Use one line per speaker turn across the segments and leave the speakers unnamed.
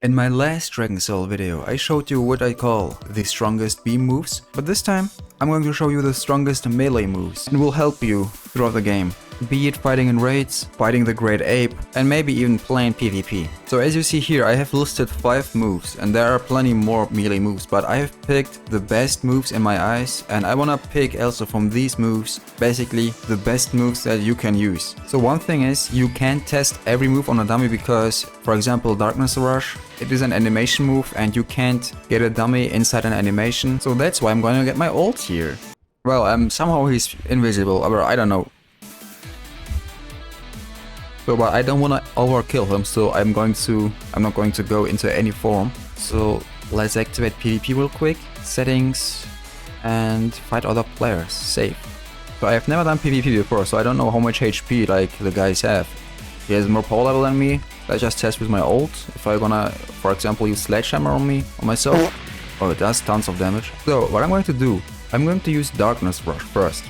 In my last Dragon Soul video, I showed you what I call the strongest beam moves, but this time I'm going to show you the strongest melee moves and will help you throughout the game. Be it fighting in raids, fighting the Great Ape, and maybe even playing PvP. So as you see here, I have listed 5 moves, and there are plenty more melee moves, but I have picked the best moves in my eyes, and I wanna pick also from these moves, basically the best moves that you can use. So one thing is, you can't test every move on a dummy because, for example, Darkness Rush, it is an animation move and you can't get a dummy inside an animation, so that's why I'm going to get my ult here. Well, somehow he's invisible, or I don't know. So, but I don't want to overkill him, so I'm not going to go into any form. So let's activate PvP real quick, settings, and fight other players, safe. So I have never done PvP before, so I don't know how much HP like the guys have. He has more power level than me. Let's just test with my ult. If I'm gonna, for example, use Sledgehammer on myself. Oh, it does tons of damage. So what I'm going to do, I'm going to use Darkness Rush first.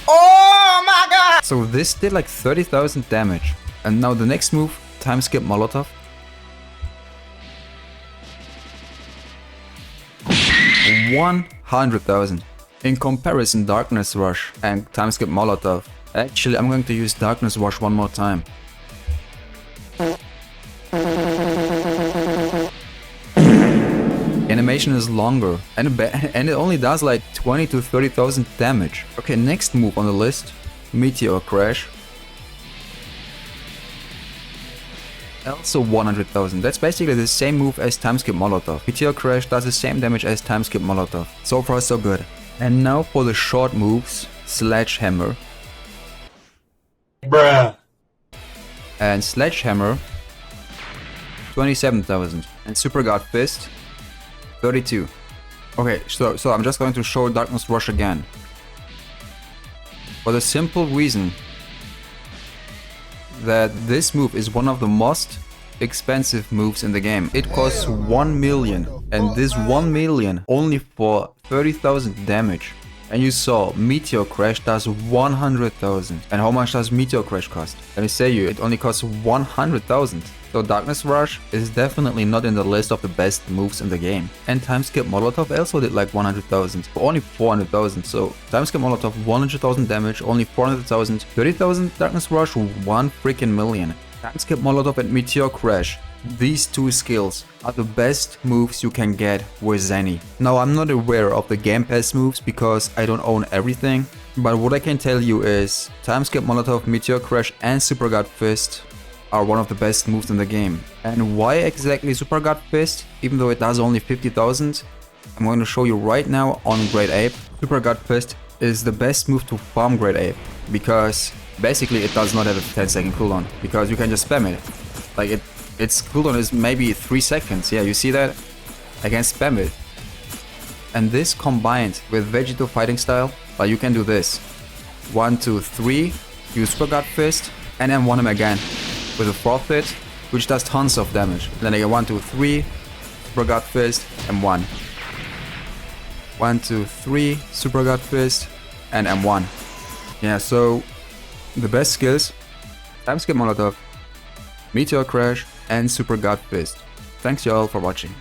Oh my god!
So this did like 30,000 damage. And now the next move, time skip Molotov. 100,000. In comparison, Darkness Rush and time skip Molotov. Actually, I'm going to use Darkness Rush one more time. Animation is longer and it only does like 20 to 30,000 damage. Okay, next move on the list, Meteor Crash. Also 100,000. That's basically the same move as time skip Molotov. Meteor Crash does the same damage as time skip Molotov. So far so good. And now for the short moves, Sledgehammer.
Bruh.
And Sledgehammer, 27,000. And Super God Fist, 32. Okay, so I'm just going to show Darkness Rush again. For the simple reason that this move is one of the most expensive moves in the game. It costs 1 million, and this 1 million only for 30,000 damage. And you saw Meteor Crash does 100,000. And how much does Meteor Crash cost? Let me say you, it only costs 100,000. So Darkness Rush is definitely not in the list of the best moves in the game. And time skip Molotov also did like 100,000, but only 400,000. So time skip Molotov 100,000 damage, only 400,000, 30,000 Darkness Rush, 1 freaking million. Time skip Molotov and Meteor Crash. These two skills are the best moves you can get with Zenny. Now I'm not aware of the Game Pass moves because I don't own everything, but what I can tell you is time skip Molotov, Meteor Crash and Super God Fist are one of the best moves in the game. And why exactly Super God Fist, even though it does only 50,000, I'm going to show you right now on Great Ape. Super God Fist is the best move to farm Great Ape because basically it does not have a 10-second cooldown because you can just spam it. Like its cooldown is maybe 3 seconds. Yeah, you see that? I can spam it. And this combined with Vegito fighting style, like you can do this. 1, 2, 3, use Super God Fist, and then 1 him again with a 4th hit, which does tons of damage. Then I get 1, 2, 3, Super God Fist, and 1. 1, 2, 3, Super God Fist, and M1. Yeah, so the best skills, time skip Molotov, Meteor Crash, and Super God Fist. Thanks y'all for watching.